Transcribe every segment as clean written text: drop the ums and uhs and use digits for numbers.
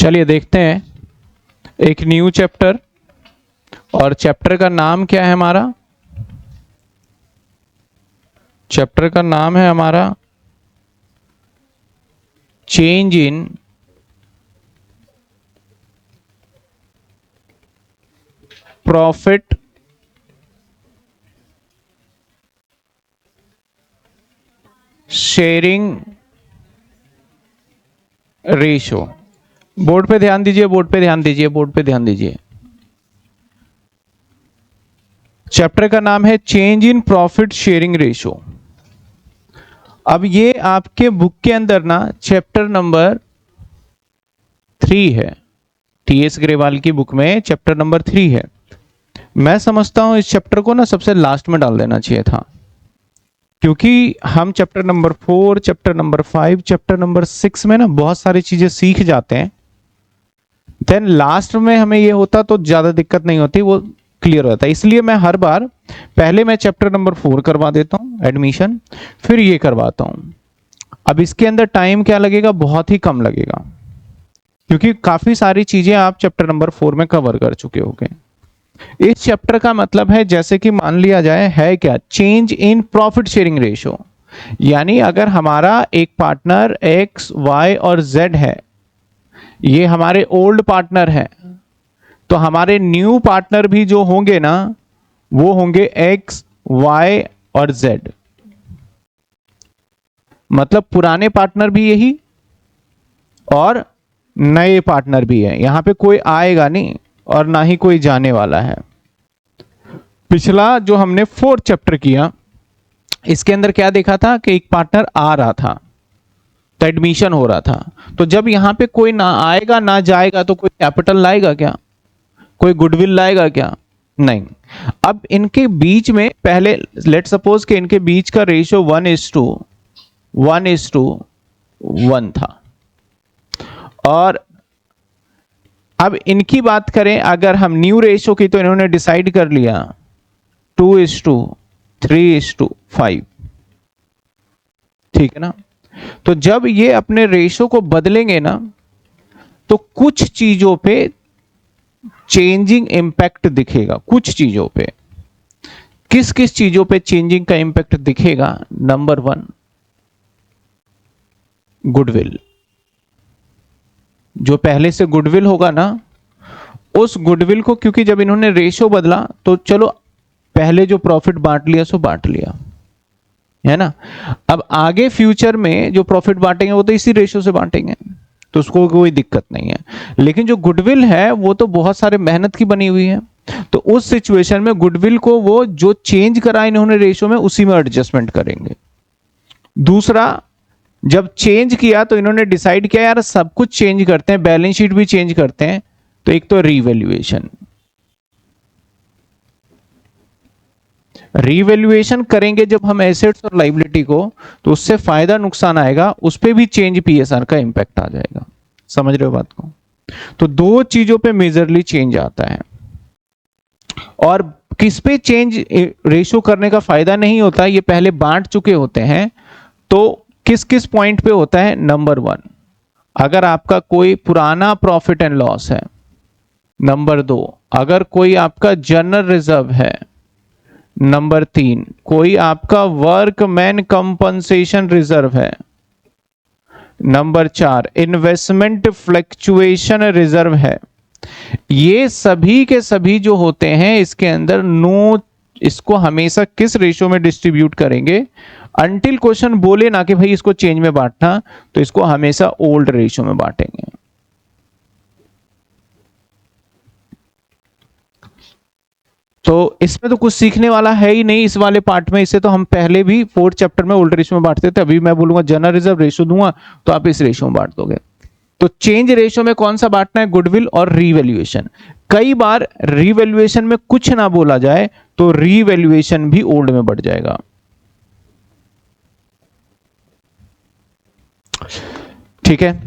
चलिए देखते हैं एक न्यू चैप्टर, और चैप्टर का नाम क्या है हमारा? चैप्टर का नाम है हमारा change in profit sharing ratio. Board पे ध्यान दीजिए, बोर्ड पे ध्यान दीजिए, बोर्ड पे ध्यान दीजिए। चैप्टर का नाम है change in profit sharing ratio. अब ये आपके बुक के अंदर ना चैप्टर नंबर 3 है। टीएस ग्रेवाल की बुक में चैप्टर नंबर 3 है। मैं समझता हूं इस चैप्टर को ना सबसे लास्ट में डाल देना चाहिए था, क्योंकि हम chapter number 4, chapter number 5, chapter number 6 में ना बहुत सारी चीजें सीख जाते हैं। देन लास्ट में हमें ये होता तो ज्यादा दिक्कत नहीं होती, वो क्लियर होता है। इसलिए मैं हर बार पहले मैं चैप्टर नंबर 4 करवा देता हूं एडमिशन, फिर ये करवाता हूं। अब इसके अंदर टाइम क्या लगेगा? बहुत ही कम लगेगा, क्योंकि काफी सारी चीजें आप चैप्टर नंबर 4 में कवर कर चुके होंगे। इस चैप्टर का मतलब है, जैसे कि मान लिया जाए है क्या, change in profit sharing ratio. यानी अगर हमारा एक पार्टनर एक्स, वाई और जेड है, ये हमारे ओल्ड पार्टनर है, तो हमारे न्यू पार्टनर भी जो होंगे ना वो होंगे एक्स, वाई और जेड। मतलब पुराने पार्टनर भी यही और नए पार्टनर भी है। यहां पे कोई आएगा नहीं और ना ही कोई जाने वाला है। पिछला जो हमने 4th चैप्टर किया, इसके अंदर क्या देखा था कि एक पार्टनर आ रहा था तो एडमिशन हो रहा था। तो जब यहां पे कोई ना आएगा ना जाएगा तो कोई कैपिटल लाएगा क्या? कोई गुडविल लाएगा क्या? नहीं। अब इनके बीच में पहले लेट सपोज कि इनके बीच का रेशियो 1:1 था, और अब इनकी बात करें अगर हम न्यू रेशियो की, तो इन्होंने डिसाइड कर लिया 2:3:5। ठीक है ना? तो जब ये अपने रेशियो को बदलेंगे ना, तो कुछ चीजों पे चेंजिंग इंपैक्ट दिखेगा। कुछ चीजों पे, किस किस चीजों पे चेंजिंग का इंपैक्ट दिखेगा? Number 1, goodwill. जो पहले से गुडविल होगा ना, उस गुडविल को, क्योंकि जब इन्होंने रेशो बदला तो चलो पहले जो प्रॉफिट बांट लिया सो बांट लिया, है ना। अब आगे फ्यूचर में जो प्रॉफिट बांटेंगे वो तो इसी रेशो से बांटेंगे, तो उसको कोई दिक्कत नहीं है। लेकिन जो गुडविल है वो तो बहुत सारे मेहनत की बनी हुई है, तो उस सिचुएशन में गुडविल को वो जो चेंज करा इन्होंने रेशो में, उसी में एडजस्टमेंट करेंगे। दूसरा, जब चेंज किया तो इन्होंने डिसाइड किया यार सब कुछ चेंज करते हैं, बैलेंस शीट भी चेंज करते हैं, तो एक तो रीवैल्यूएशन करेंगे जब हम एसेट्स और लायबिलिटी को, तो उससे फायदा नुकसान आएगा, उस पे भी चेंज पीएसआर का इंपैक्ट आ जाएगा। समझ रहे हो बात को? तो दो चीजों पे मेजरली चेंज आता है। और किस पे चेंज रेशो करने का फायदा नहीं होता, ये पहले बांट चुके होते हैं, तो किस किस पॉइंट पे होता है? नंबर 1, अगर आपका कोई पुराना प्रॉफिट एंड लॉस है। नंबर 2, अगर कोई आपका जनरल रिजर्व है। नंबर 3, कोई आपका वर्कमैन कंपनसेशन रिजर्व है। नंबर 4, इन्वेस्टमेंट फ्लक्चुएशन रिजर्व है। ये सभी के सभी जो होते हैं इसके अंदर इसको हमेशा किस रेशो में डिस्ट्रीब्यूट करेंगे? अंटिल क्वेश्चन बोले ना कि भाई इसको चेंज में बांटना, तो इसको हमेशा ओल्ड रेशो में बांटेंगे। तो इसमें तो कुछ सीखने वाला है ही नहीं इस वाले पार्ट में। इसे तो हम पहले भी 4th चैप्टर में ओल्ड रेशो में बांटते थे। अभी मैं बोलूंगा जनरल रिजर्व रेशो दूंगा तो आप इस रेशो में बांट दोगे। तो चेंज रेशो में कौन सा बांटना है? गुडविल और रीवैल्यूएशन। कई बार रीवैल्यूएशन में कुछ ना बोला जाए तो रीवैल्यूएशन भी ओल्ड में बढ़ जाएगा। ठीक है।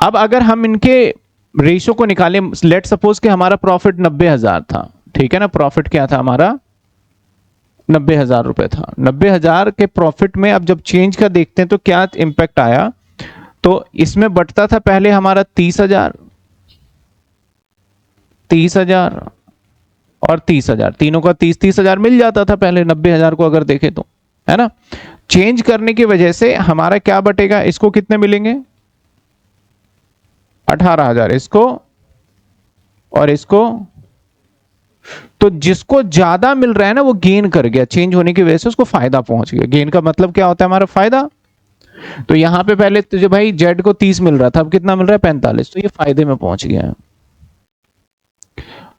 अब अगर हम इनके रेशो को निकालें, लेट सपोज कि हमारा प्रॉफिट 90,000 था। ठीक है ना? प्रॉफिट क्या था हमारा? 90,000 रुपए था। 90,000 के प्रॉफिट में अब जब चेंज का देखते हैं तो क्या इंपैक्ट आया? तो इसमें बटता था पहले हमारा 30,000, 30,000 और 30,000, तीनों का 30,000 मिल जाता था पहले 90,000 को अगर देखे तो, है ना। चेंज करने की वजह से हमारा क्या बटेगा, इसको कितने मिलेंगे 18,000 इसको और इसको। तो जिसको ज्यादा मिल रहा है ना वो गेन कर गया, चेंज होने की वजह से उसको फायदा पहुंच गया। गेन का मतलब क्या होता है हमारा फायदा। तो यहां पे पहले तुझे भाई जेड को 30 मिल रहा था, अब कितना मिल रहा है 45, तो ये फायदे में पहुंच गया है।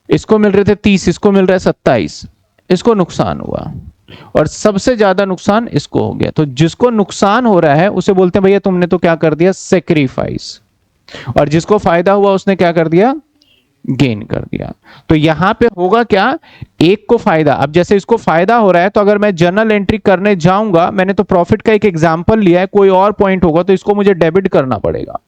इसको मिल रहे थे 30, इसको मिल रहा है 27, इसको नुकसान हुआ और सबसे ज्यादा नुकसान इसको हो गया। तो जिसको नुकसान हो रहा है उसे बोलते हैं भैया तुमने तो क्या कर दिया सेक्रीफाइस, और जिसको फायदा हुआ उसने क्या कर दिया गेन कर दिया। तो यहां पे होगा क्या, एक को फायदा, अब जैसे इसको फायदा हो रहा है तो अगर मैं जर्नल एंट्री करने जाऊंगा, मैंने तो प्रॉफिट का एक एग्जांपल लिया है, कोई और पॉइंट होगा तो इसको मुझे डेबिट करना पड़ेगा।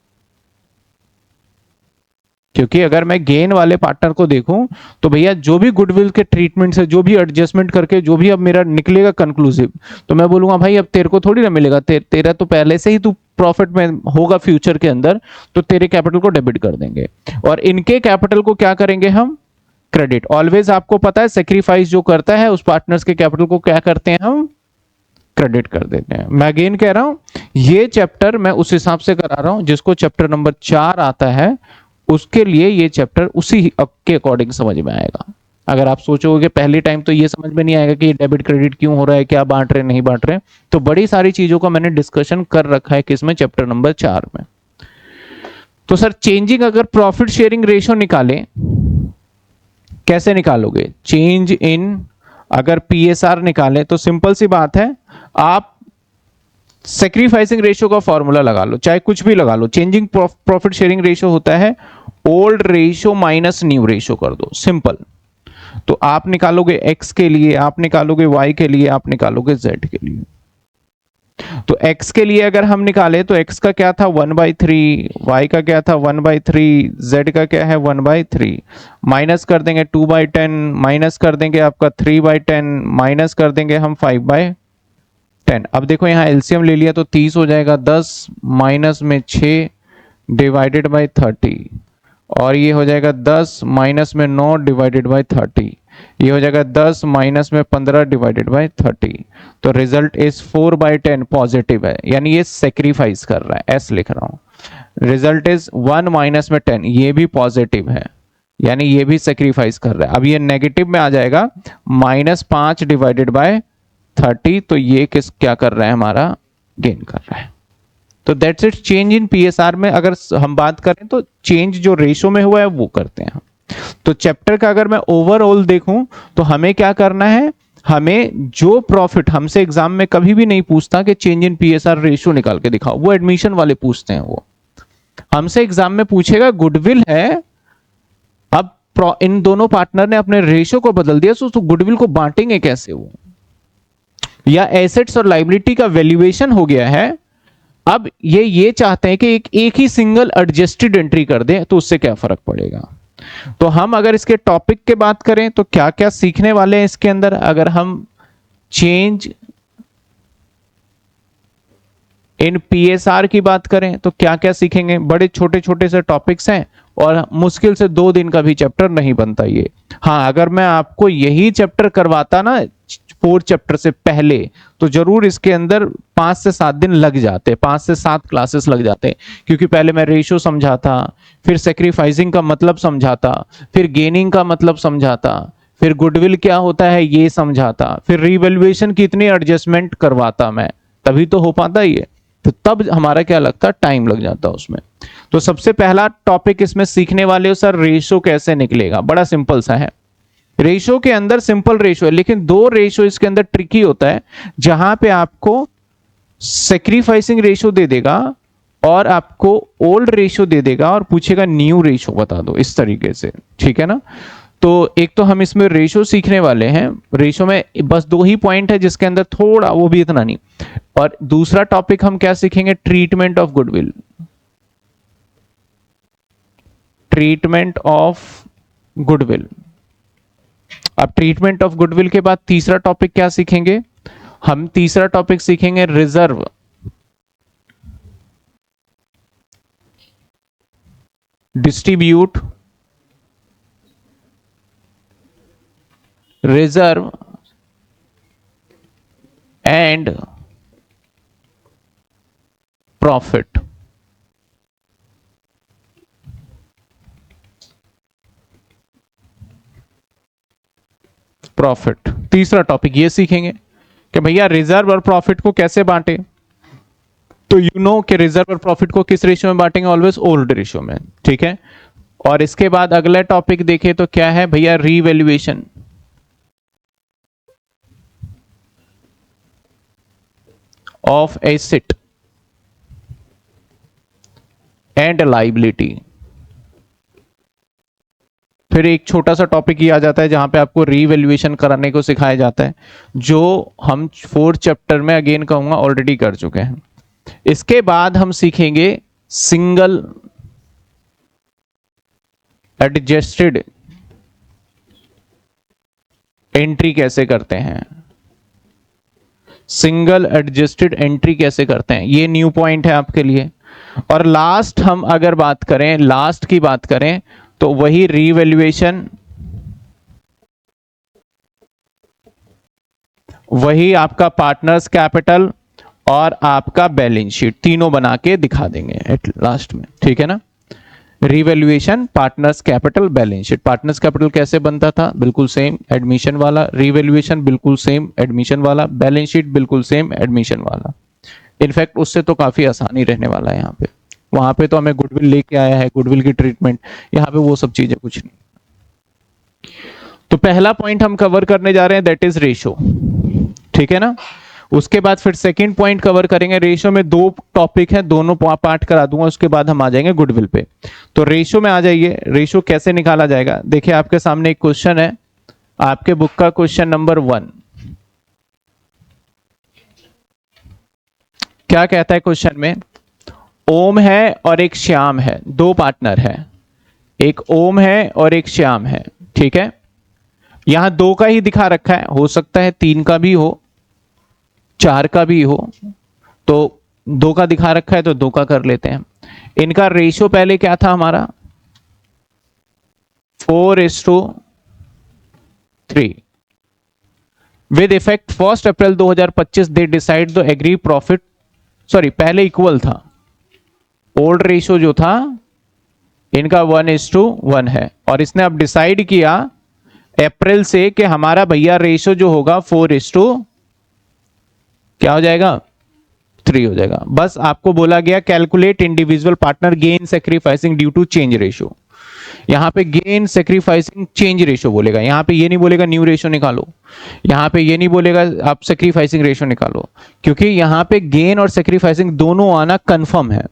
क्योंकि अगर मैं गेन वाले पार्टनर को देखूं तो भैया जो भी गुडविल के ट्रीटमेंट से जो भी एडजस्टमेंट करके जो भी अब मेरा निकलेगा कंक्लूसिव, तो मैं बोलूंगा भाई अब तेरे को थोड़ी ना मिलेगा, तेरा तो पहले से ही तू प्रॉफिट में होगा फ्यूचर के अंदर, तो तेरे कैपिटल को डेबिट कर देंगे और इनके कैपिटल को क्या करेंगे हम क्रेडिट। ऑलवेज आपको पता है सेक्रीफाइस जो करता है उस पार्टनर्स के कैपिटल को क्या करते हैं हम क्रेडिट कर देते हैं। मैं अगेन कह रहा हूं ये चैप्टर मैं उस हिसाब से करा रहा हूं जिसको चैप्टर नंबर 4 आता है उसके लिए ये चैप्टर उसी के अकॉर्डिंग समझ में आएगा। अगर आप सोचोगे पहली टाइम तो ये समझ में नहीं आएगा कि डेबिट क्रेडिट क्यों हो रहा है, क्या बांट रहे नहीं बांट रहे, तो बड़ी सारी चीजों का मैंने डिस्कशन कर रखा है किसमें चैप्टर नंबर 4 में। तो सर चेंजिंग अगर प्रॉफिट शेयरिंग रेशियो निकालें कैसे निकालोगे, चेंज इन अगर पीएसआर निकालें तो सिंपल सी बात है, आप सेक्रीफाइसिंग रेशियो का फॉर्मूला लगा लो, चाहे कुछ भी लगा लो। चेंजिंग प्रॉफिट शेयरिंग रेशियो होता है old ratio minus new ratio कर दो, सिंपल। तो आप निकालोगे x के लिए, आप निकालोगे y के लिए, आप निकालोगे z के लिए। तो x के लिए अगर हम निकाले तो x का क्या था 1/3, y का क्या था 1/3, z का क्या है 1/3, माइनस कर देंगे 2/10, माइनस कर देंगे आपका 3/10, माइनस कर देंगे हम 5/10। अब देखो यहाँ एलसीएम ले लिया तो 30 हो जाएगा, 10 माइनस में 6 डिवाइडेड बाई 30, और ये हो जाएगा 10 माइनस में 9 डिवाइडेड बाई 30, ये हो जाएगा 10 माइनस में 15 डिवाइडेड बाई 30। तो रिजल्ट इज 4/10 पॉजिटिव है, यानी ये सेक्रीफाइस कर रहा है, एस लिख रहा हूं। रिजल्ट इज 1 माइनस में 10, ये भी पॉजिटिव है, यानी ये भी सेक्रीफाइस कर रहा है। अब ये नेगेटिव में आ जाएगा -5 डिवाइडेड बाय 30, तो ये किस क्या कर रहा है हमारा गेन कर रहा है। तो that's it. Change in PSR में अगर हम बात करें तो चेंज जो रेशो में हुआ है वो करते हैं हम। तो चैप्टर का अगर मैं ओवरऑल देखूं तो हमें क्या करना है, हमें जो प्रॉफिट हमसे एग्जाम में कभी भी नहीं पूछता कि चेंज इन पीएसआर रेशियो निकाल के दिखाओ, वो एडमिशन वाले पूछते हैं। वो हमसे एग्जाम में पूछेगा गुडविल है, अब इन दोनों पार्टनर ने अपने रेशियो को बदल दिया, तो गुडविल को बांटेंगे कैसे वो, या एसेट्स और लायबिलिटी का वैल्यूएशन हो गया है, अब ये चाहते हैं कि एक ही सिंगल एडजस्टेड एंट्री कर दें, तो उससे क्या फर्क पड़ेगा। तो हम अगर इसके टॉपिक के बात करें तो क्या क्या सीखने वाले हैं इसके अंदर, अगर हम चेंज इन पीएसआर की बात करें तो क्या क्या सीखेंगे। बड़े छोटे छोटे से टॉपिक्स हैं और मुश्किल से 2 दिन का भी चैप्टर नहीं बनता ये। हाँ, अगर मैं आपको यही चैप्टर करवाता ना 4 चैप्टर से पहले, तो जरूर इसके अंदर 5 से 7 दिन लग जाते, 5 से 7 क्लासेस लग जाते, क्योंकि पहले मैं रेशियो समझाता, फिर सेक्रीफाइसिंग का मतलब समझाता, फिर गेनिंग का मतलब समझाता, फिर गुडविल क्या होता है ये समझाता, फिर रिवैल्यूएशन की इतनी एडजस्टमेंट करवाता मैं, तभी तो हो पाता ये। तो तब हमारा क्या लगता, टाइम लग जाता उसमें। तो सबसे पहला टॉपिक इसमें सीखने वाले हो सर रेशियो कैसे निकलेगा। बड़ा सिंपल सा है, रेशियो के अंदर सिंपल रेशियो है, लेकिन 2 रेशियो इसके अंदर ट्रिकी होता है, जहां पे आपको सेक्रीफाइसिंग रेशियो दे देगा और आपको ओल्ड रेशियो दे देगा और पूछेगा न्यू रेशियो बता दो, इस तरीके से, ठीक है ना। तो एक तो हम इसमें रेशियो सीखने वाले हैं, रेशियो में बस 2 ही पॉइंट है जिसके अंदर थोड़ा, वो भी इतना नहीं। और दूसरा टॉपिक हम क्या सीखेंगे, treatment of goodwill, treatment of goodwill. अब ट्रीटमेंट ऑफ गुडविल के बाद तीसरा टॉपिक क्या सीखेंगे हम, तीसरा टॉपिक सीखेंगे reserve, distribute reserve and profit. Profit तीसरा टॉपिक ये सीखेंगे कि भैया रिजर्व और प्रॉफिट को कैसे बांटे। तो यू नो कि रिजर्व और प्रॉफिट को किस रेशियो में बांटेंगे, ऑलवेज ओल्ड रेशियो में, ठीक है। और इसके बाद अगला टॉपिक देखें तो क्या है भैया, revaluation of asset and liability. फिर एक छोटा सा टॉपिक ये आ जाता है जहां पे आपको रीवैल्यूएशन कराने को सिखाया जाता है, जो हम 4th चैप्टर में अगेन कहूंगा ऑलरेडी कर चुके हैं। इसके बाद हम सीखेंगे सिंगल एडजस्टेड एंट्री कैसे करते हैं। सिंगल एडजस्टेड एंट्री कैसे करते हैं, ये न्यू पॉइंट है आपके लिए। और लास्ट हम अगर बात करें, लास्ट की बात करें तो वही रीवैल्यूएशन, वही आपका पार्टनर्स कैपिटल और आपका बैलेंस शीट, तीनों बना के दिखा देंगे एट लास्ट में, ठीक है ना। Revaluation, partners capital, balance sheet. Partners capital कैसे बनता था, बिल्कुल सेम एडमिशन वाला। रीवैल्यूएशन बिल्कुल सेम एडमिशन वाला। बैलेंस शीट बिल्कुल सेम एडमिशन वाला। इनफैक्ट उससे तो काफी आसानी रहने वाला है यहाँ पे। वहां पे तो हमें गुडविल लेके आया है, गुडविल की ट्रीटमेंट, यहाँ पे वो सब चीजें कुछ नहीं। तो पहला पॉइंट हम कवर करने जा रहे हैं, दैट इज रेशो, ठीक है ना। उसके बाद फिर सेकंड पॉइंट कवर करेंगे। रेशो में 2 टॉपिक है, दोनों पार्ट करा दूंगा, उसके बाद हम आ जाएंगे गुडविल पे। तो रेशो में आ जाइए। रेशो कैसे निकाला जाएगा, देखिए आपके सामने एक क्वेश्चन है, आपके बुक का क्वेश्चन नंबर 1। क्या कहता है क्वेश्चन में, ओम है और एक श्याम है, 2 पार्टनर है, एक ओम है और एक श्याम है, ठीक है। यहां 2 का ही दिखा रखा है, हो सकता है 3 का भी हो, 4 का भी हो, तो 2 का दिखा रखा है तो 2 का कर लेते हैं। इनका रेशियो पहले क्या था हमारा, 4:3। With effect 1 April 2025 they decide the agree profit, sorry पहले इक्वल था, ओल्ड रेशियो जो था इनका 1:1 है, और इसने अब डिसाइड किया अप्रैल से कि हमारा भैया रेशियो जो होगा 4:, क्या हो जाएगा, 3 हो जाएगा। बस आपको बोला गया calculate individual partner gain sacrificing due to change ratio. यहां पे गेन सेक्रीफाइसिंग चेंज रेशियो बोलेगा, यहां पे ये नहीं बोलेगा न्यू रेशियो निकालो, यहां पे ये नहीं बोलेगा आप सेक्रीफाइसिंग रेशियो निकालो, क्योंकि यहां पे गेन और सेक्रीफाइसिंग दोनों आना कंफर्म है।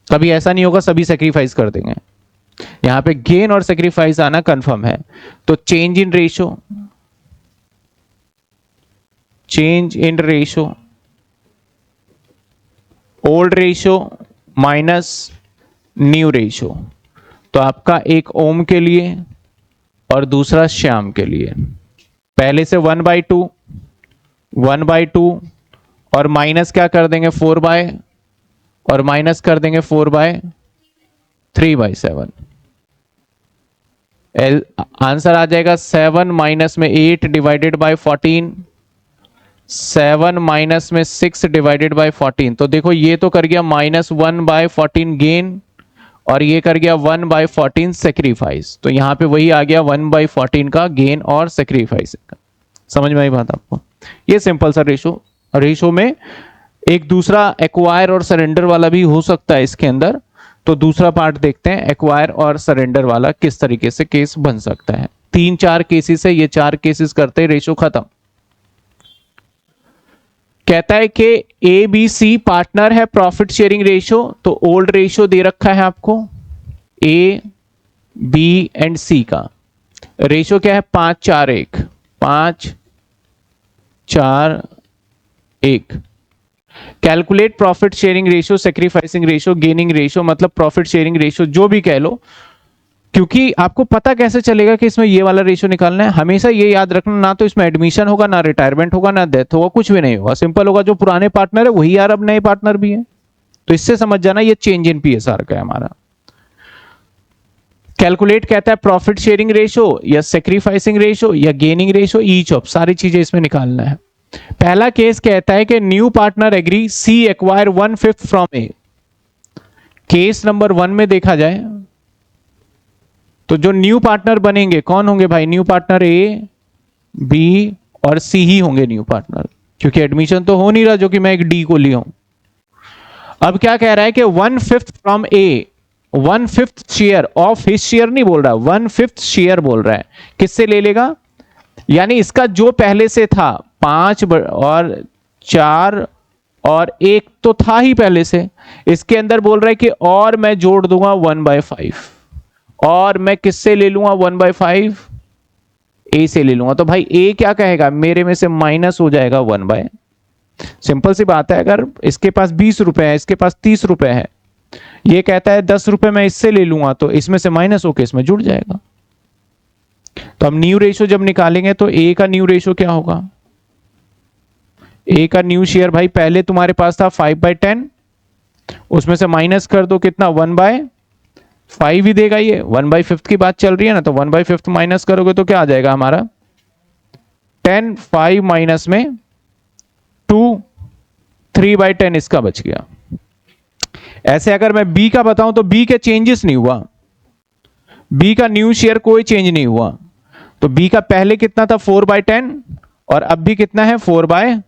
कभी ऐसा नहीं होगा सभी सेक्रीफाइस कर देंगे, यहां पे गेन और सेक्रीफाइस आना कंफर्म है। तो change in ratio, change in ratio, old ratio minus new ratio. तो आपका एक ओम के लिए और दूसरा श्याम के लिए, पहले से 1/2, 1/2 और माइनस क्या कर देंगे 4/, और माइनस कर देंगे 4/3/7। आंसर आ जाएगा 7 माइनस में 8 डिवाइडेड बाय 14, 7 माइनस में 6 डिवाइडेड बाय 14। तो देखो ये तो कर गया -1/14 गेन, और ये कर गया 1/14 सेक्रीफाइस। तो यहां पे वही आ गया 1/14 का गेन और सेक्रीफाइस का। समझ में आई बात आपको, ये सिंपल सा रेशो में एक दूसरा एक्वायर और सरेंडर वाला भी हो सकता है इसके अंदर। तो दूसरा पार्ट देखते हैं, एक्वायर और सरेंडर वाला किस तरीके से केस बन सकता है। 3-4 केसेस है, ये 4 केसेस करते हैं रेशो खत्म। कहता है कि ए बी सी पार्टनर है, प्रॉफिट शेयरिंग रेशो। तो ओल्ड रेशो दे रखा है आपको, ए बी एंड सी का रेशो क्या है, 5-4-1, 5-4-1। Calculate profit sharing ratio, sacrificing ratio, gaining ratio, मतलब प्रॉफिट शेयरिंग रेशियो जो भी कह लो, क्योंकि आपको पता कैसे चलेगा कि इसमें ये वाला रेशियो निकालना है। हमेशा ये याद रखना, ना तो इसमें एडमिशन होगा, ना रिटायरमेंट होगा, ना डेथ होगा, कुछ भी नहीं होगा। सिंपल होगा, जो पुराने पार्टनर है वही यार अब नए पार्टनर भी है। तो इससे समझ जाना ये चेंज इन पीएसआर का है हमारा। कैलकुलेट कहता है प्रॉफिट शेयरिंग रेशो या सेक्रीफाइसिंग रेशो या गेनिंग रेशो, ईच ऑफ, सारी चीजें इसमें निकालना है। पहला केस कहता है कि new partner agree C acquire 1/5 from A. Case number 1 में देखा जाए तो जो न्यू पार्टनर बनेंगे कौन होंगे भाई? न्यू पार्टनर ए, बी और सी ही होंगे न्यू पार्टनर, क्योंकि एडमिशन तो हो नहीं रहा जो कि मैं एक डी को लिया हूं। अब क्या कह रहा है कि 1/5 from A, 1/5 share of his share नहीं बोल रहा, 1/5 शेयर बोल रहा है। किससे ले लेगा? यानी इसका जो पहले से था 5 और 4 और 1 तो था ही पहले से, इसके अंदर बोल रहा है कि और मैं जोड़ दूंगा 1/5, और मैं किससे ले लूंगा 1/5? ए से ले लूंगा। तो भाई ए क्या कहेगा? मेरे में से माइनस हो जाएगा 1/। सिंपल सी बात है, अगर इसके पास 20 रुपए है, इसके पास 30 रुपए है, ये कहता है 10 रुपए मैं इससे ले लूंगा, तो इसमें से माइनस होकर इसमें जुड़ जाएगा। तो हम न्यू रेशो जब निकालेंगे तो ए का न्यू रेशो क्या होगा? ए का न्यू शेयर भाई पहले तुम्हारे पास था 5/10, उसमें से माइनस कर दो कितना? 1/5 ही देगा। ये 1/5 की बात चल रही है ना, तो 1/5 माइनस करोगे तो क्या आ जाएगा हमारा? 10, 5 माइनस में 2, 3/10 इसका बच गया। ऐसे अगर मैं बी का बताऊं तो बी के चेंजेस नहीं हुआ, बी का न्यू शेयर कोई चेंज नहीं हुआ। तो बी का पहले कितना था? 4/10, और अब भी कितना है? 4/।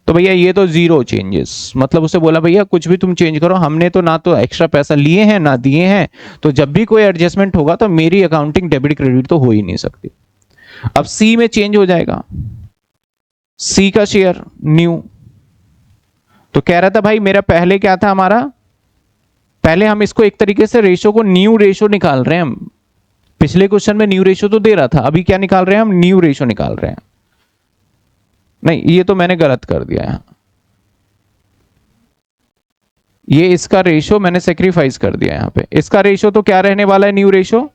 तो भैया ये तो जीरो चेंजेस, मतलब उसे बोला भैया कुछ भी तुम चेंज करो, हमने तो ना तो एक्स्ट्रा पैसा लिए हैं ना दिए हैं, तो जब भी कोई एडजस्टमेंट होगा तो मेरी अकाउंटिंग डेबिट क्रेडिट तो हो ही नहीं सकती। अब सी में चेंज हो जाएगा, सी का शेयर न्यू। तो कह रहा था भाई मेरा पहले क्या था हमारा? पहले हम इसको एक तरीके से रेशो को न्यू रेशो निकाल रहे हैं हम। पिछले क्वेश्चन में न्यू रेशो तो दे रहा था, अभी क्या निकाल रहे हैं हम? न्यू रेशो निकाल रहे हैं। नहीं, ये तो मैंने गलत कर दिया है, ये इसका रेशो मैंने सेक्रीफाइस कर दिया यहां पे। इसका रेशो तो क्या रहने वाला है? न्यू रेशो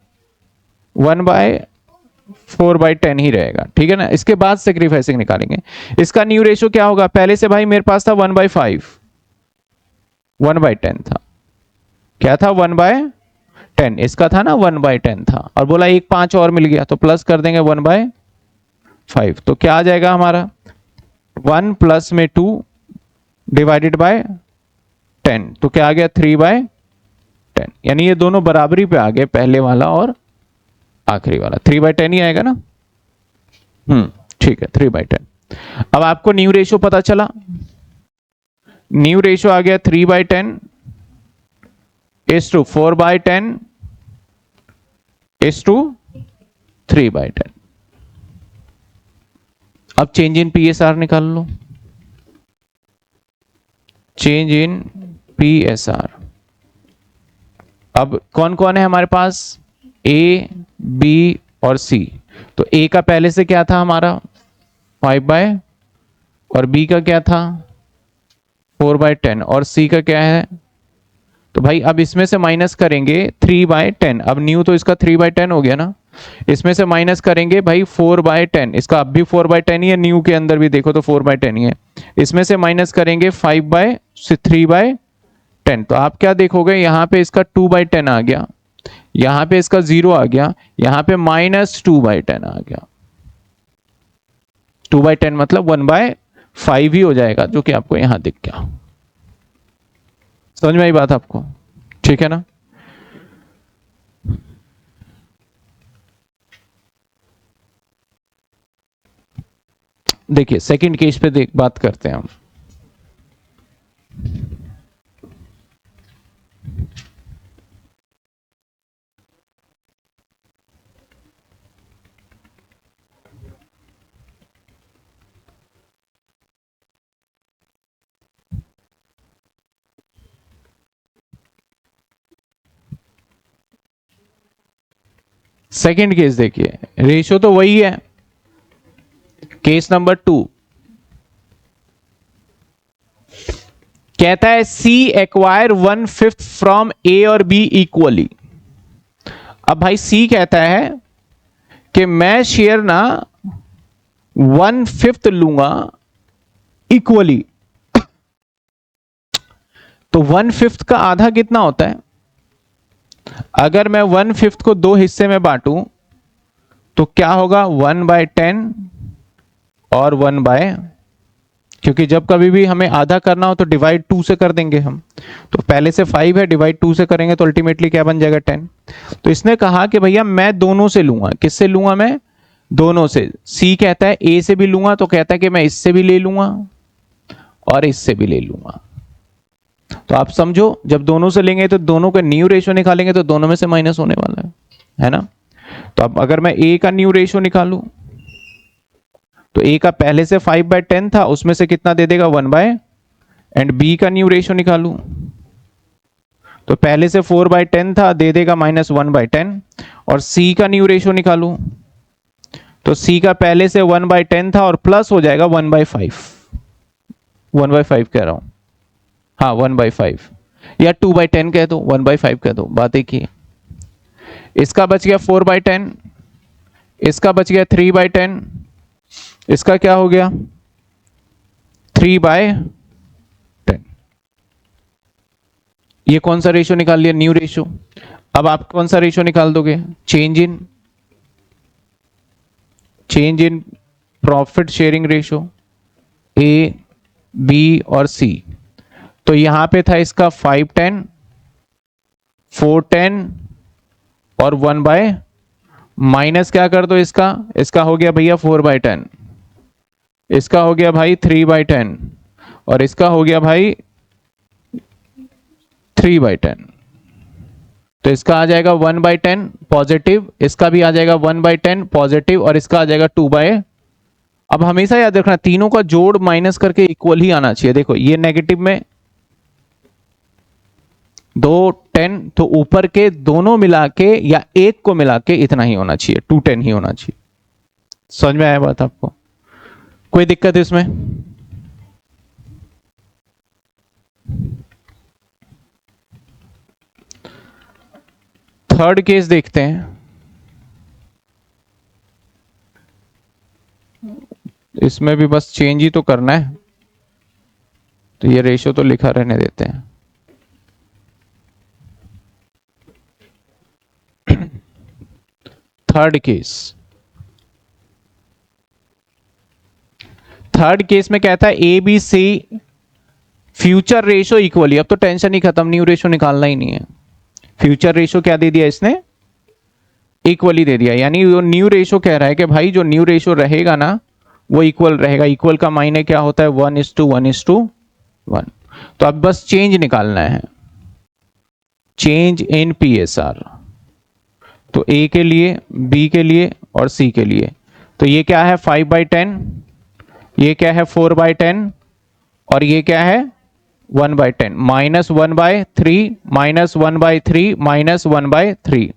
1/4/10 ही रहेगा, ठीक है ना। इसके बाद सेक्रीफाइसिंग निकालेंगे। इसका न्यू रेशो क्या होगा? पहले से भाई मेरे पास था 1/5, 1/10 था। क्या था? 1/10। इसका था ना 1/10 था, और बोला एक 5 और मिल गया, तो प्लस कर देंगे 1/5। तो क्या आ जाएगा हमारा? 1 प्लस में 2 डिवाइडेड बाय 10, तो क्या आ गया? 3/10। यानी ये दोनों बराबरी पे आ गए, पहले वाला और आखिरी वाला। 3/10 ही आएगा ना? ठीक है, 3/10। अब आपको न्यू रेशो पता चला, न्यू रेशो आ गया 3/10 इज टू 4/10 इज टू 3/10। अब चेंज इन पीएसआर निकाल लो, चेंज इन पीएसआर। अब कौन कौन है हमारे पास? ए, बी और सी। तो ए का पहले से क्या था हमारा? 5/, और बी का क्या था? 4/10, और सी का क्या है? तो भाई अब इसमें से माइनस करेंगे 3/10। अब न्यू तो इसका 3/10 हो गया ना, इसमें से माइनस करेंगे भाई 4/10, इसका अब भी 4/10 ही है, न्यू के अंदर भी देखो तो 4/10 ही है। इसमें से माइनस करेंगे 3/10। तो आप क्या देखोगे? यहां पे इसका 2/10 आ गया, यहां पे इसका 0 आ गया, यहां पे -2/10 आ गया। 2/10 मतलब 1/5 ही हो जाएगा, जो कि आपको यहां दिख गया। समझ में आई बात आपको? ठीक है ना। देखिए सेकंड केस पे बात करते हैं हम। सेकंड केस देखिए, रेशियो तो वही है, केस नंबर 2 कहता है सी एक्वायर 1/5 फ्रॉम ए और बी इक्वली। अब भाई सी कहता है कि मैं शेयर ना 1/5 लूंगा इक्वली। तो 1/5 का आधा कितना होता है? अगर मैं 1/5 को 2 हिस्से में बांटूं तो क्या होगा, 1/10 और 1 क्योंकि जब कभी भी हमें आधा करना हो तो डिवाइड 2 से कर देंगे हम। तो पहले से 5 है, डिवाइड 2 से करेंगे तो अल्टीमेटली क्या बन जाएगा, 10। तो इसने कहा कि भैया मैं दोनों से लूंगा। किससे लूंगा मैं, दोनों से। सी कहता है ए से भी लूंगा, तो कहता है कि मैं इससे भी ले लूंगा और इससे भी ले लूंगा। तो आप समझो, जब दोनों से लेंगे तो दोनों का न्यू रेशियो निकालेंगे तो दोनों में से माइनस होने वाला है ना। तो अब अगर मैं ए का न्यू रेशियो निकालूं तो ए का पहले से 5/10 था, उसमें से कितना दे देगा, 1 एंड बी का न्यू रेशियो निकालूं तो पहले से 4/10 था, दे देगा -1/10। और सी का न्यू रेशियो निकालूं तो सी का पहले से 1/10 था और प्लस हो जाएगा 1/5। 1/5 कह रहा हूं, हाँ 1/5, या 2/10 कह दो, 1/5 कह दो, बात एक ही है। इसका बच गया 4/10, इसका बच गया 3/10, इसका क्या हो गया 3/10। ये कौन सा रेशियो निकाल लिया, न्यू रेशियो। अब आप कौन सा रेशियो निकाल दोगे, change in profit sharing ratio, A B और सी। तो यहां पे था इसका 5/10, 4/10 और 1 माइनस क्या कर दो इसका हो गया भैया 4/10, इसका हो गया भाई 3/10 और इसका हो गया भाई 3/10। तो इसका आ जाएगा 1/10 पॉजिटिव, इसका भी आ जाएगा 1/10 पॉजिटिव और इसका आ जाएगा 2 अब हमेशा याद रखना तीनों का जोड़ माइनस करके इक्वल ही आना चाहिए। देखो ये नेगेटिव में 2/10, तो ऊपर के दोनों मिला के या एक को मिला के इतना ही होना चाहिए, 2/10 ही होना चाहिए। समझ में आया बात आपको, कोई दिक्कत इसमें। थर्ड केस देखते हैं। इसमें भी बस चेंज ही तो करना है, तो ये रेशियो तो लिखा रहने देते हैं। थर्ड केस में कहता है A B C future ratio equally. अब तो टेंशन ही खत्म, न्यू रेशियो निकालना ही नहीं है। फ्यूचर रेशियो क्या दे दिया इसने, इक्वली दे दिया। यानी वो न्यू रेशियो कह रहा है कि भाई जो न्यू रेशियो रहेगा ना वो इक्वल रहेगा। इक्वल का मायने क्या होता है, 1:1:1। तो अब बस चेंज निकालना है, चेंज इन पीएसआर। तो ए के लिए, बी के लिए और सी के लिए। तो ये क्या है 5/10, ये क्या है 4/10 और ये क्या है 1/10, -1/3 -1/3 -1/3।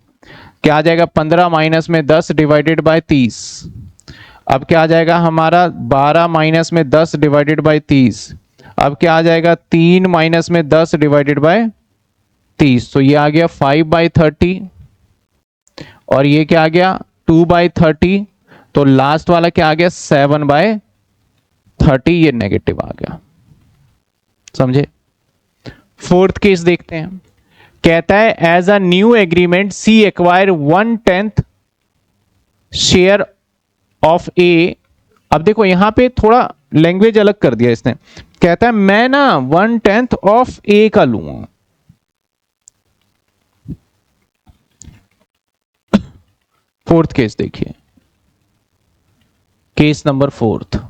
क्या आ जाएगा 15 माइनस में 10 डिवाइडेड बाय 30। अब क्या आ जाएगा हमारा 12 माइनस में 10 डिवाइडेड बाय 30। अब क्या आ जाएगा 3 माइनस में 10 डिवाइडेड बाय 30। तो ये आ गया 5/30 और ये क्या आ गया 2/30। तो लास्ट वाला क्या आ गया 7/30, ये नेगेटिव आ गया। समझे। फोर्थ केस देखते हैं। कहता है as a new agreement she acquire 1/10 share of A. अब देखो यहां पे थोड़ा लैंग्वेज अलग कर दिया इसने। कहता है मैं ना 1/10 ऑफ ए का लूंगा। फोर्थ केस देखिए, केस नंबर 4।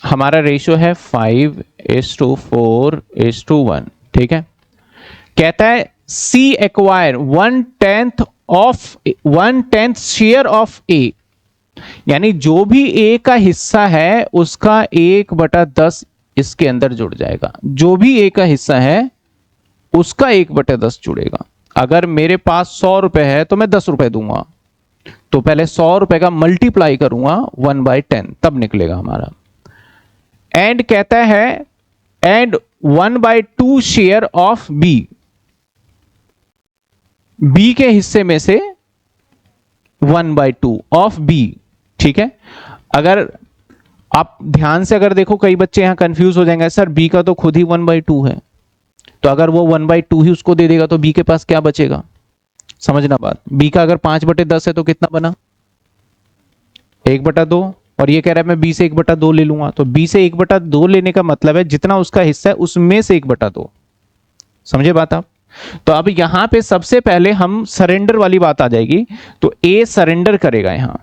हमारा रेशियो है 5:4:1, ठीक है। कहता है सी एक्वायर 1/10 शेयर ऑफ ए। यानी जो भी ए का हिस्सा है उसका 1/10 इसके अंदर जुड़ जाएगा। जो भी ए का हिस्सा है उसका 1/10 जुड़ेगा। अगर मेरे पास 100 रुपए है तो मैं 10 रुपए दूंगा, तो पहले 100 रुपए का मल्टीप्लाई करूंगा 1/10, तब निकलेगा हमारा। एंड कहता है and 1/2 share of B. B के हिस्से में से 1/2 ऑफ बी, ठीक है। अगर आप ध्यान से अगर देखो, कई बच्चे यहाँ कंफ्यूज हो जाएंगे, सर बी का तो खुद ही 1/2 है, तो अगर वो 1/2 ही उसको दे देगा तो बी के पास क्या बचेगा? समझना बात, बी का अगर 5/10 है तो कितना बना? 1/2। और ये कह रहा है मैं बी से 1/2 ले लूंगा, तो बी से 1/2 लेने का मतलब है जितना उसका हिस्सा है उसमें से 1/2। समझे बात आप? तो अब यहां पे सबसे पहले हम सरेंडर वाली बात आ जाएगी, तो ए सरेंडर करेगा यहां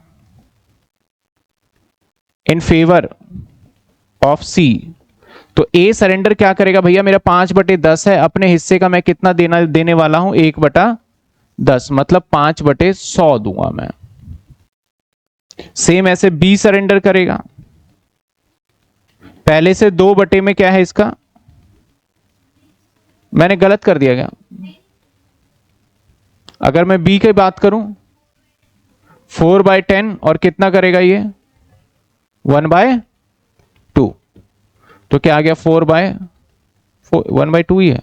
इन फेवर ऑफ सी। तो ए सरेंडर क्या करेगा भैया, मेरा 5/10 है, अपने हिस्से का मैं कितना देने वाला हूं? 1/10, मतलब 5/100 दूंगा मैं। सेम ऐसे बी सरेंडर करेगा, पहले से 2 में क्या है इसका, मैंने गलत कर दिया क्या? अगर मैं बी की बात करूं, 4/10, और कितना करेगा ये? 1/2। तो क्या आ गया? 1/2 ही है।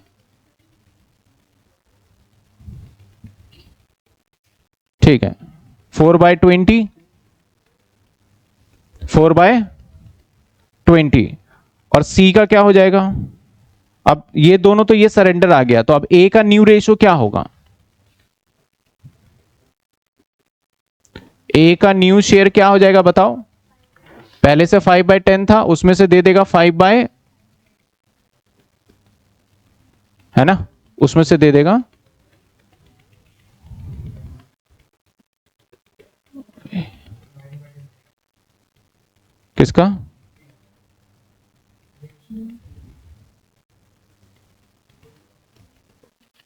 ठीक है, 4/20, 4/20। और सी का क्या हो जाएगा? अब ये दोनों तो ये सरेंडर आ गया, तो अब ए का न्यू रेशो क्या होगा? ए का न्यू शेयर क्या हो जाएगा बताओ? पहले से 5/10 था, उसमें से दे देगा 5, है ना, उसमें से दे देगा किसका?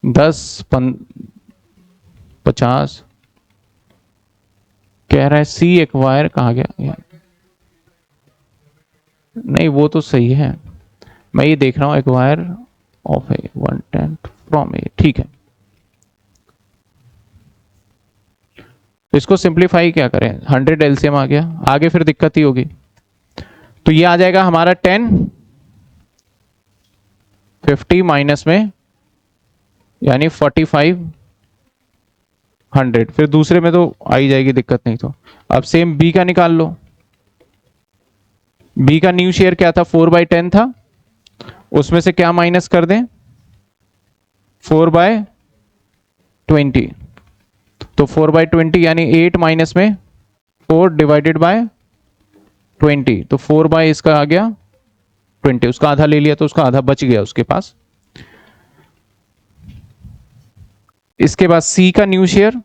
दस 50 कह रहा है। सी एक्वायर कहा गया? नहीं वो तो सही है, मैं ये देख रहा हूं एक्वायर ऑफ ए 1/10 फ्रॉम ए। ठीक है, तो इसको सिंप्लीफाई क्या करें, 100 एलसीएम आ गया, आगे फिर दिक्कत ही होगी। तो ये आ जाएगा हमारा 10, 50 माइनस में यानी 4500, फिर दूसरे में तो आ ही जाएगी दिक्कत, नहीं तो। अब सेम बी का निकाल लो, बी का न्यू शेयर क्या था? 4/10 था, उसमें से क्या माइनस कर दें? 4/20। तो 4/20 यानी 8 माइनस में 4/20, तो 4 इसका आ गया 20, उसका आधा ले लिया तो उसका आधा बच गया उसके पास। इसके बाद सी का न्यू शेयर,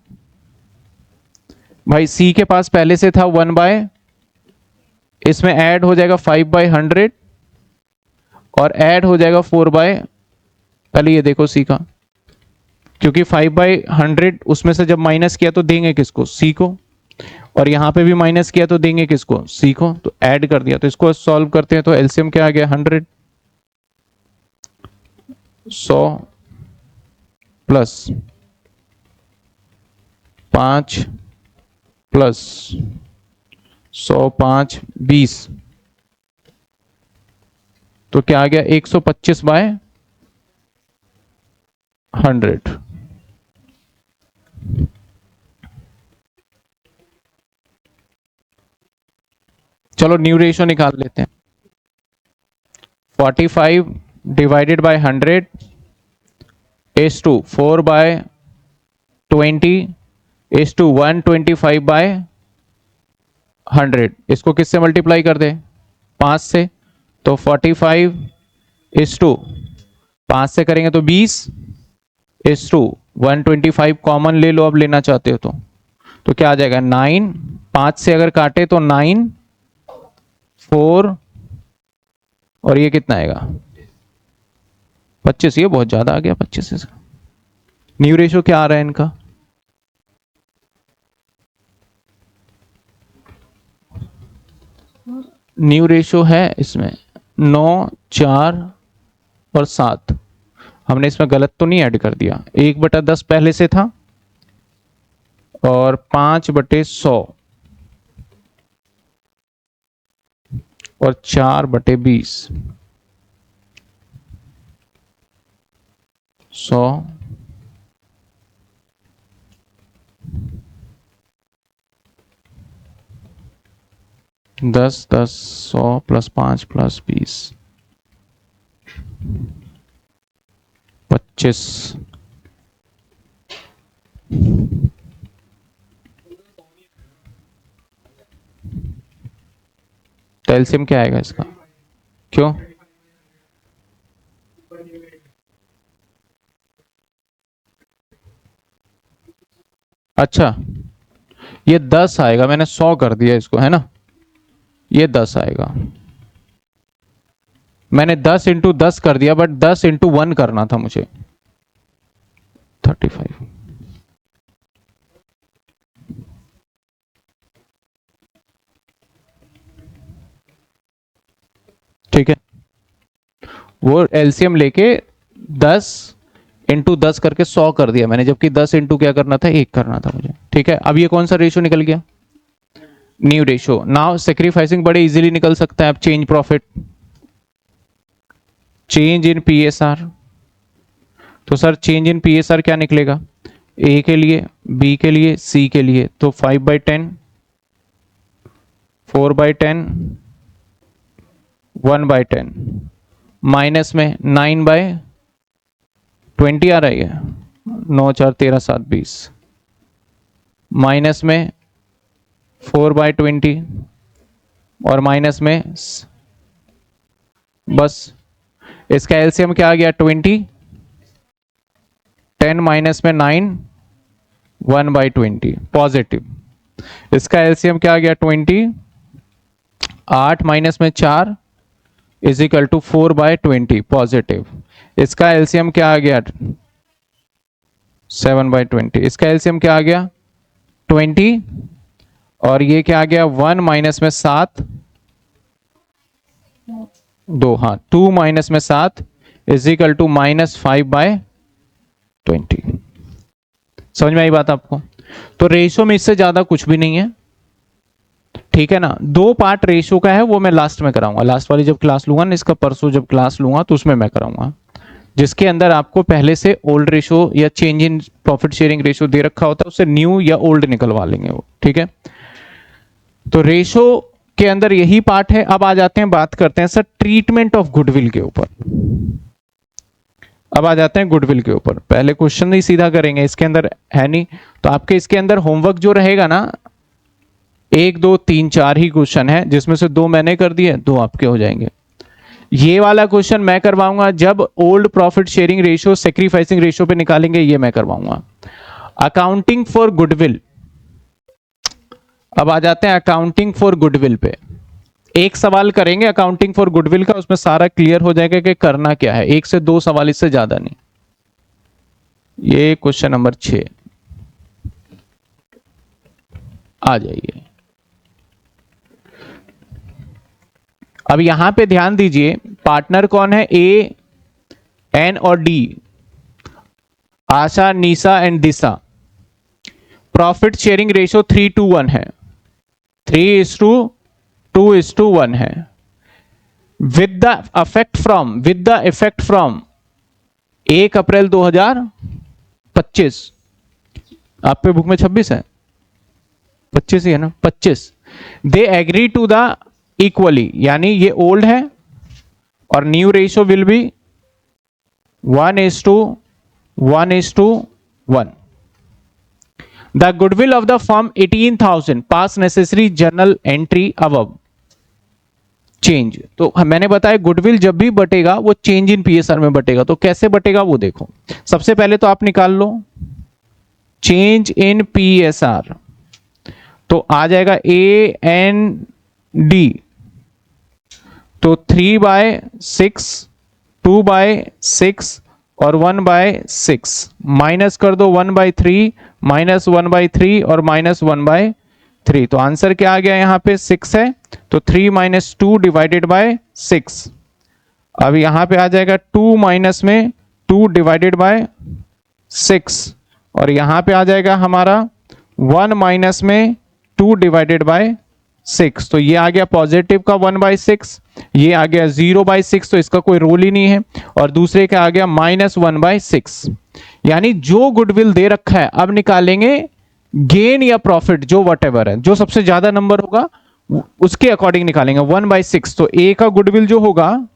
भाई सी के पास पहले से था 1, इसमें ऐड हो जाएगा 5/100 और ऐड हो जाएगा 4, पहले ये देखो सी का, क्योंकि 5/100 उसमें से जब माइनस किया तो देंगे किसको? सी को, और यहां पे भी माइनस किया तो देंगे किसको? सी को, तो ऐड कर दिया। तो इसको सॉल्व करते हैं तो एलसीएम क्या आ गया? 100 प्लस 5 प्लस 100 5 20, तो क्या आ गया? 125/100। चलो न्यू रेशियो निकाल लेते हैं। 45 divided by 100 is to 4/20 is to 125/100। इसको किससे मल्टीप्लाई कर दे? 5 से। तो 45 इज टू 5 से करेंगे तो 20 इज टू 125 कॉमन ले लो, अब लेना चाहते हो तो क्या आ जाएगा? 9। 5 से अगर काटे तो 9 4, और ये कितना आएगा? 25। ये बहुत ज्यादा आ गया 25 से। न्यू रेशियो क्या आ रहा है इनका? न्यू रेशियो है इसमें 9 4 और 7। हमने इसमें गलत तो नहीं ऐड कर दिया? 1/10 पहले से था और 5/100 और 4/20 100 10 10 100 प्लस 5 प्लस 20 25। तो एलसीएम क्या आएगा इसका? क्यों? अच्छा, ये 10 आएगा, मैंने 100 कर दिया इसको, है ना? ये 10 आएगा, मैंने 10 इंटू 10 कर दिया, बट 10 इंटू 1 करना था मुझे। 35। ठीक है, वो एलसीएम लेके 10 इंटू 10 करके 100 कर दिया मैंने, जबकि 10 इंटू क्या करना था? 1 करना था मुझे। ठीक है, अब ये कौन सा रेशियो निकल गया? New ratio. नाउ सेक्रीफाइसिंग बड़े इजीली निकल सकता है। अब change profit, change in PSR. तो सर चेंज इन पीएसआर क्या निकलेगा? ए के लिए, बी के लिए, सी के लिए। तो 5/10, 4/10, 1/10, माइनस में 9/20 आ रही है, 9 4 13 7 20, माइनस में 4/20 और माइनस में बस इसका एलसीएम क्या आ गया? 20, 10 माइनस में 9, 1/20 पॉजिटिव। इसका एलसीएम क्या आ गया? 20, 8 माइनस में 4 इज इक्वल टू 4/20 पॉजिटिव। इसका एलसीएम क्या आ गया? 7/20। इसका एलसीएम क्या आ गया? 20, और ये क्या आ गया? 1 माइनस में 7, 2, हाँ 2 माइनस में 7 इज इक्वल टू -5/20। समझ में आई बात आपको? तो रेशियो में इससे ज्यादा कुछ भी नहीं है, ठीक है ना? 2 पार्ट रेशियो का है, वो मैं लास्ट में कराऊंगा, लास्ट वाली जब क्लास लूंगा ना, इसका परसों जब क्लास लूंगा तो उसमें मैं कराऊंगा, जिसके अंदर आपको पहले से ओल्ड रेशियो या change in profit sharing ratio दे रखा होता है, उससे न्यू या ओल्ड निकलवा लेंगे वो। ठीक है, तो रेशियो के अंदर यही पार्ट है। अब आ जाते हैं, बात करते हैं सर ट्रीटमेंट ऑफ गुडविल के ऊपर। अब आ जाते हैं गुडविल के ऊपर। पहले क्वेश्चन ही सीधा करेंगे, इसके अंदर है नहीं, तो आपके इसके अंदर होमवर्क जो रहेगा ना, 1 2 3 4 ही क्वेश्चन है, जिसमें से 2 मैंने कर दिए, 2 आपके हो जाएंगे। ये वाला क्वेश्चन मैं करवाऊंगा जब old profit sharing ratio sacrificing ratio पे निकालेंगे, ये मैं करवाऊंगा। अकाउंटिंग फॉर गुडविल, अब आ जाते हैं अकाउंटिंग फॉर गुडविल पे। एक सवाल करेंगे अकाउंटिंग फॉर गुडविल का, उसमें सारा क्लियर हो जाएगा कि करना क्या है। 1 से 2 सवाल, इससे ज्यादा नहीं। ये क्वेश्चन नंबर 6 आ जाइए। अब यहां पे ध्यान दीजिए, पार्टनर कौन है? ए, एन और D, Asha, Nisha and Disha. Profit sharing ratio 3:1 है, 3:2:1 है। With the effect from 1 April 2025, आप पे बुक में 26 है, 25 ही है ना, 25। They agree to the equally, यानी ये ओल्ड है और new ratio will be 1:1:1। The goodwill of the firm 18,000 pass necessary journal entry above change. तो मैंने बताया गुडविल जब भी बटेगा वो चेंज इन पीएसआर में बटेगा। तो कैसे बटेगा वो देखो। सबसे पहले तो आप निकाल लो चेंज इन पीएसआर, तो आ जाएगा ए एन डी, तो 3/6, 2/6 और 1/6, माइनस कर दो 1/3, -1/3 और -1/3। तो आंसर क्या आ गया? यहां पे 6 है, तो 3 - 2 डिवाइडेड बाय 6। अब यहां पे आ जाएगा 2 माइनस में 2 डिवाइडेड बाय 6, और यहां पे आ जाएगा हमारा 1 माइनस में 2 डिवाइडेड बाय 6। तो ये आ गया पॉजिटिव का 1/6, ये आ गया 0/6, तो इसका कोई रोल ही नहीं है। और दूसरे का आ गया -1/6। यानी जो गुडविल दे रखा है, अब निकालेंगे गेन या प्रॉफिट, जो वट एवर है, जो सबसे ज्यादा नंबर होगा उसके अकॉर्डिंग निकालेंगे 1/6। तो ए का गुडविल जो होगा,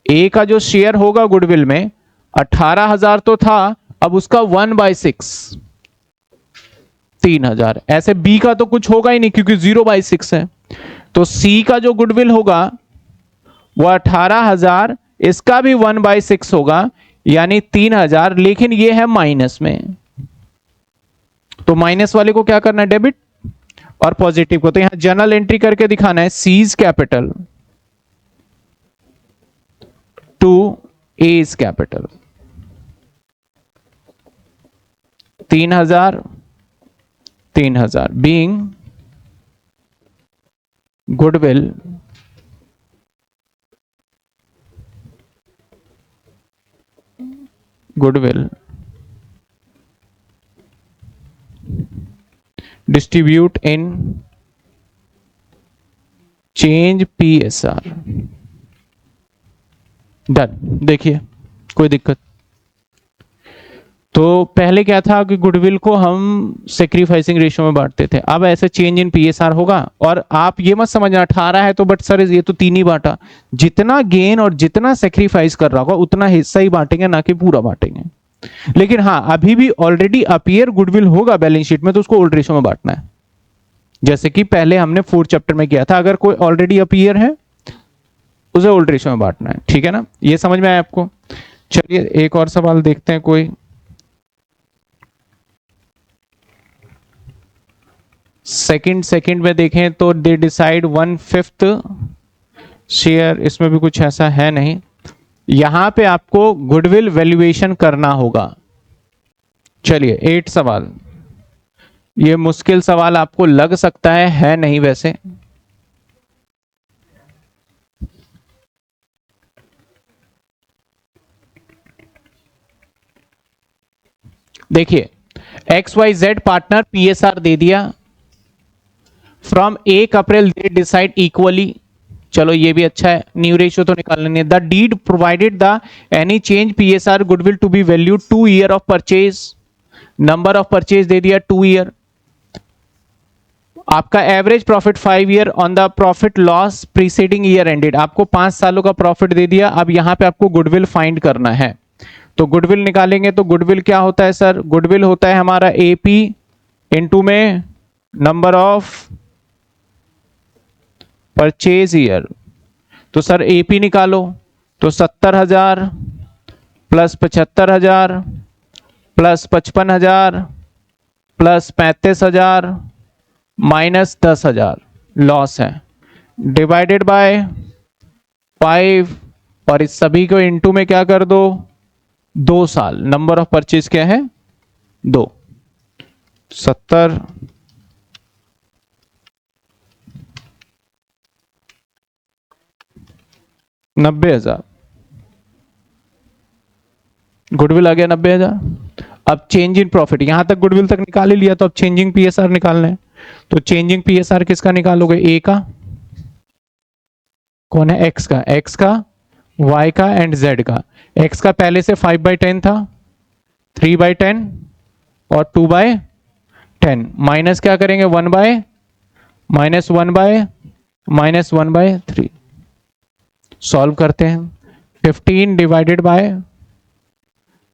ए का जो शेयर होगा गुडविल में 18,000 तो था, अब उसका 1/6 3,000। ऐसे बी का तो कुछ होगा ही नहीं क्योंकि 0/6 है। तो सी का जो गुडविल होगा वो 18,000, इसका भी 1/6 होगा यानी 3,000, लेकिन ये है माइनस में। तो माइनस वाले को क्या करना है, डेबिट, और पॉजिटिव को तो यहां जर्नल एंट्री करके दिखाना है C's capital to A's capital. 3,000 3,000 being goodwill distribute in change PSR। Done. देखिए कोई दिक्कत? तो पहले क्या था कि गुडविल को हम सेक्रीफाइसिंग रेशियो में बांटते थे, अब ऐसे चेंज इन पीएसआर होगा। और आप ये मत समझना 18 है तो बट सर ये तो 3 ही बांटा, जितना गेन और जितना सेक्रीफाइस कर रहा होगा उतना हिस्सा ही बांटेंगे, ना कि पूरा बांटेंगे। लेकिन हाँ, अभी भी ऑलरेडी अपीयर गुडविल होगा बैलेंस शीट में तो उसको ओल्ड रेशियो में बांटना है, जैसे कि पहले हमने 4th चैप्टर में किया था। अगर कोई ऑलरेडी अपीयर है उसे ओल्ड रेशियो में बांटना है, ठीक है ना? ये समझ में आया आपको? चलिए एक और सवाल देखते हैं कोई। सेकंड में देखें तो दे डिसाइड 1/5 शेयर, इसमें भी कुछ ऐसा है नहीं। यहां पे आपको गुडविल वैल्यूएशन करना होगा। चलिए 8 सवाल, ये मुश्किल सवाल आपको लग सकता है नहीं वैसे। देखिए XYZ पार्टनर पीएसआर दे दिया, from 1 April they decide equally. चलो ये भी अच्छा है, न्यू रेशियो तो निकालना नहीं है। The deed provided the any change PSR goodwill to be valued 2 year of purchase, number of purchase दे दिया 2 ईयर। आपका average profit 5 year on the profit loss preceding year ended, आपको 5 सालों का प्रॉफिट दे दिया। अब यहां पे आपको गुडविल फाइंड करना है, तो गुडविल निकालेंगे। तो गुडविल क्या होता है सर? गुडविल होता है हमारा एपी इनटू में नंबर ऑफ परचेज ईयर। तो सर एपी निकालो, तो 70,000 plus 75,000 plus 55,000 plus 35,000 minus 10,000 loss है, डिवाइडेड बाय 5, और इस सभी को इनटू में क्या कर दो 2 साल। नंबर ऑफ परचेज क्या है 2। 70 90,000 गुडविल आ गया 90,000। अब चेंज इन प्रॉफिट, यहां तक गुडविल तक निकाल ही लिया, तो अब चेंजिंग पीएसआर निकालना है। तो चेंजिंग पीएसआर किसका निकालोगे? ए का, कौन है? एक्स का, एक्स का, वाई का एंड जेड का। एक्स का पहले से 5/10 था, 3/10 और 2/10, माइनस क्या करेंगे 1/-1/-3। सॉल्व करते हैं। 15 divided by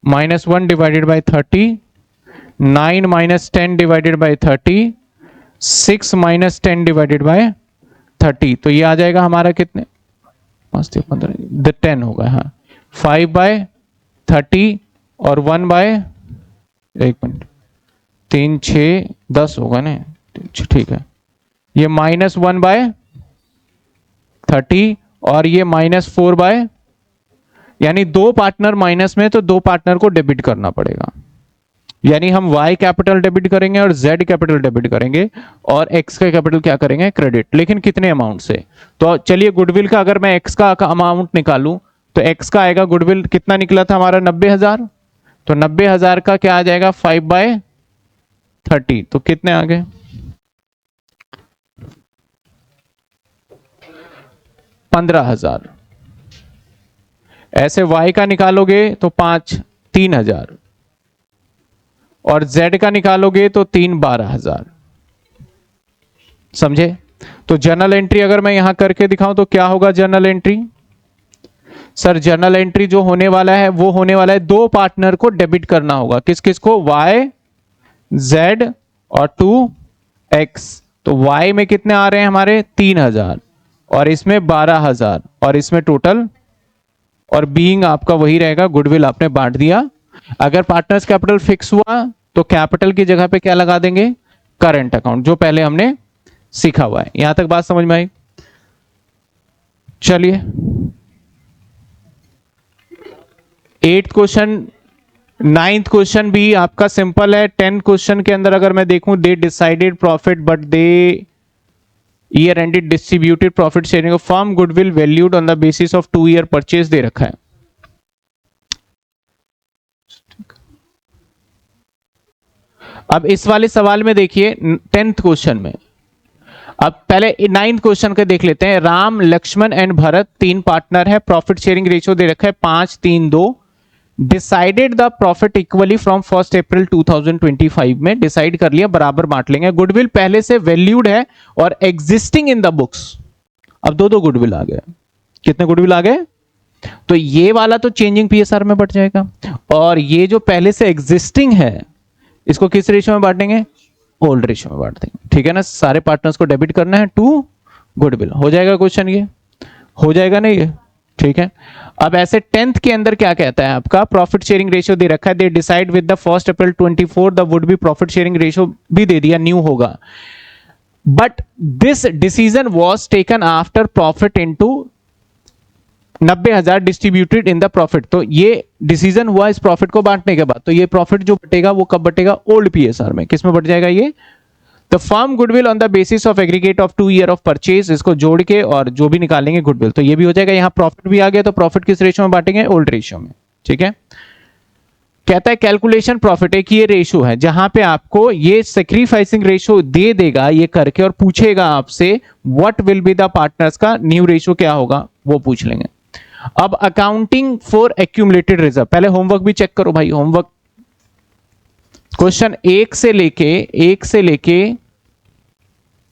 -1 divided by 30, 9 - 10 divided by 30, 6 - 10 divided by 30। तो ये आ जाएगा हमारा कितने, 15 10 होगा। हाँ 5/30 और 1/, 3 6 10 होगा ना, ठीक है। ये -1/30 और ये -4/, यानी 2 पार्टनर माइनस में, तो 2 पार्टनर को डेबिट करना पड़ेगा। यानी हम Y कैपिटल डेबिट करेंगे और Z कैपिटल डेबिट करेंगे और X का कैपिटल क्या करेंगे क्रेडिट, लेकिन कितने अमाउंट से? तो चलिए गुडविल का अगर मैं X का अमाउंट निकालूं तो X का आएगा, गुडविल कितना निकला था हमारा 90,000, तो 90,000 का क्या आ जाएगा 5/30, तो कितने आ गए 15,000। ऐसे Y का निकालोगे तो 3,000 और Z का निकालोगे तो 12,000। समझे? तो जर्नल एंट्री अगर मैं यहां करके दिखाऊं तो क्या होगा journal entry? Sir journal entry जो होने वाला है वो होने वाला है, दो पार्टनर को डेबिट करना होगा। किस किस को? Y Z और 2X। तो Y में कितने आ रहे हैं हमारे? 3000, और इसमें 12000, और इसमें टोटल, और बीइंग आपका वही रहेगा, गुडविल आपने बांट दिया। अगर पार्टनर्स कैपिटल फिक्स हुआ तो कैपिटल की जगह पे क्या लगा देंगे? करंट अकाउंट, जो पहले हमने सीखा हुआ है। यहां तक बात समझ में आई? चलिए 8th क्वेश्चन, 9th क्वेश्चन भी आपका सिंपल है। 10th क्वेश्चन के अंदर अगर मैं देखूं, they decided profit but they year ended distributed profit sharing of firm goodwill valued on the basis of 2 year purchase दे रखा है। अब इस वाले सवाल में देखिए 10th क्वेश्चन में, अब पहले 9th क्वेश्चन के देख लेते हैं। राम, लक्ष्मण एंड भरत 3 पार्टनर है, प्रॉफिट शेयरिंग रेशियो दे रखा है 5, 3, 2। Decided the profit equally from 1 April 2025 में डिसाइड कर लिया, बराबर बांट लेंगे। गुडविल पहले से वैल्यूड है और एग्जिस्टिंग इन द बुक्स। अब दो गुडविल आ गए। कितने गुडविल आ गए? तो ये वाला तो चेंजिंग पीएसआर में बट जाएगा, और ये जो पहले से एग्जिस्टिंग है इसको किस रेशियो में बांटेंगे? ओल्ड रेशियो में बांट देंगे। ठीक है ना? सारे पार्टनर्स को डेबिट करना है टू गुडविल। हो जाएगा क्वेश्चन? ये हो जाएगा नहीं ये? ठीक है। अब ऐसे 10th के अंदर क्या कहता है आपका? प्रॉफिट शेयरिंग रेशियो दे रखा है, they decide with the 1 April 24 the would be profit sharing ratio भी दे दिया, न्यू होगा। But this decision was taken after profit into 90,000 distributed in the profit. तो ये डिसीजन हुआ इस प्रॉफिट को बांटने के बाद। तो ये प्रॉफिट जो बटेगा वो कब बटेगा? ओल्ड पीएसआर में। किस में बट जाएगा ये? The firm goodwill on the basis of aggregate of 2 year of purchase, इसको जोड़ के और जो भी निकालेंगे गुडविल, तो ये भी हो जाएगा। यहां प्रॉफिट भी आ गया, तो प्रॉफिट किस रेशियो में बांटेंगे? ओल्ड रेशियो में। ठीक है। कहता है कैलकुलेशन प्रॉफिट, एक ये रेशियो है जहां पे आपको ये सेक्रीफाइसिंग रेशियो दे देगा ये करके, और पूछेगा आपसे what will be the partners का न्यू रेशियो क्या होगा, वो पूछ लेंगे। अब अकाउंटिंग फॉर एक्यूमुलेटेड रिजर्व, पहले होमवर्क भी चेक करो भाई। होमवर्क क्वेश्चन 1 से लेके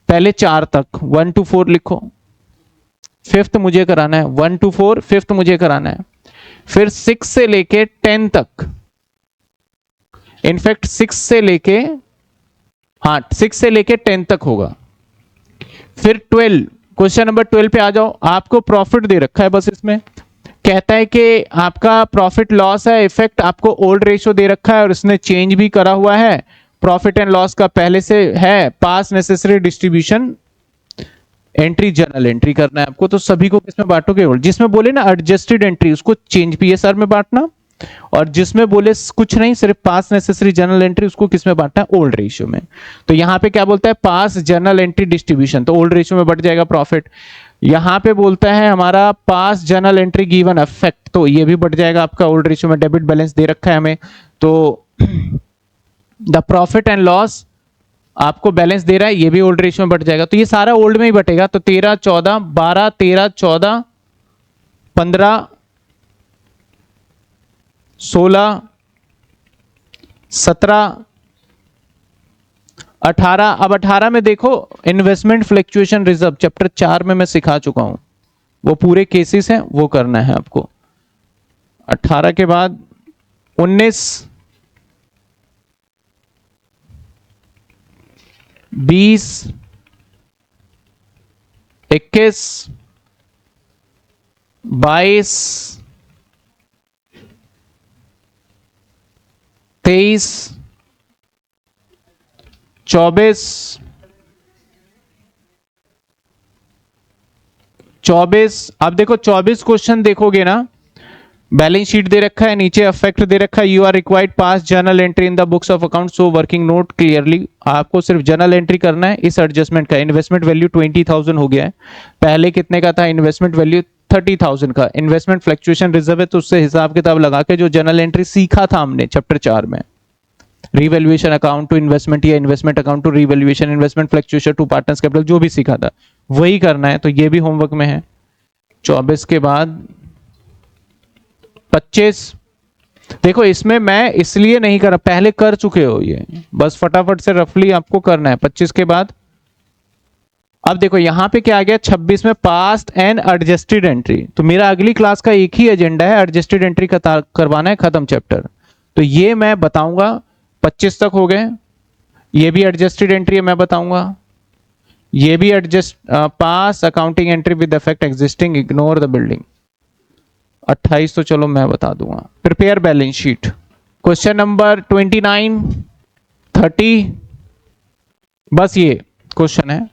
पहले 4 तक 1 to 4 लिखो। 5th मुझे कराना है, 1 to 4 5th मुझे कराना है। फिर 6 से लेके 10 तक, इनफैक्ट 6 से लेके 10 तक होगा। फिर 12, क्वेश्चन नंबर 12 पे आ जाओ। आपको प्रॉफिट दे रखा है, बस इसमें कहता है कि आपका प्रॉफिट लॉस है, इफेक्ट आपको ओल्ड रेशियो दे रखा है और इसने चेंज भी करा हुआ है। प्रॉफिट एंड लॉस का पहले से है, पास necessary distribution entry journal entry करना है आपको। तो सभी को किसमें बांटोगे? ओल्ड। जिसमें बोले ना एडजस्टेड एंट्री, उसको चेंज पीएसआर में बांटना, और जिसमें बोले कुछ नहीं सिर्फ पास नेसेसरी जर्नल एंट्री, उसको किसमें बांटना है? ओल्ड रेशियो में। तो यहां पे क्या बोलता है? पास जर्नल एंट्री डिस्ट्रीब्यूशन, तो ओल्ड रेशियो में बढ़ जाएगा प्रॉफिट। यहां पे बोलता है हमारा पास जर्नल एंट्री गिवन अफेक्ट, तो ये भी बढ़ जाएगा आपका ओल्ड रेशियो में। डेबिट बैलेंस दे रखा है हमें, तो द प्रॉफिट एंड लॉस आपको बैलेंस दे रहा है, ये भी ओल्ड रेशियो में बढ़ जाएगा। तो ये सारा ओल्ड में ही बटेगा। तो 13, 14, 12, 13, 14, 15, 16, 17, 18। अब 18 में देखो इन्वेस्टमेंट फ्लक्चुएशन रिजर्व, चैप्टर 4 में मैं सिखा चुका हूं, वो पूरे केसेस हैं, वो करना है आपको। 18 के बाद 19, 20, 21, 22, 23, 24। अब देखो 24 क्वेश्चन देखोगे ना, बैलेंस शीट दे रखा है, नीचे अफेक्ट दे रखा है। You are required pass journal entry in the books of account so working note clearly. आपको सिर्फ जर्नल एंट्री करना है इस एडजस्टमेंट का। इन्वेस्टमेंट वैल्यू 20,000 हो गया है, पहले कितने का था? इन्वेस्टमेंट वैल्यू 30,000 का। इन्वेस्टमेंट फ्लक्चुएशन रिजर्व है, तो उससे हिसाब किताब लगा के जो जर्नल एंट्री सीखा था हमने चैप्टर 4 में, रिवैल्यूएशन अकाउंट टू इन्वेस्टमेंट या investment account to revaluation, investment fluctuation to partners capital, जो भी सीखा था वही करना है। तो ये भी होमवर्क में है। 24 के बाद 25। देखो इसमें मैं इसलिए नहीं कर, पहले कर चुके हो ये, बस फटाफट से रफली आपको करना है। 25 के बाद अब देखो यहां पे क्या आ गया, 26 में पास्ट एंड एडजस्टेड एंट्री। तो मेरा अगली क्लास का एक ही एजेंडा है, एडजस्टेड एंट्री करवाना है, खत्म चैप्टर। तो ये मैं बताऊंगा, 25 तक हो गए। ये भी एडजस्टेड एंट्री है, मैं बताऊंगा। ये भी adjust pass accounting entry with effect existing, ignore the building. 28 तो चलो मैं बता दूंगा। Prepare balance sheet, question number 29, 30, बस ये क्वेश्चन है।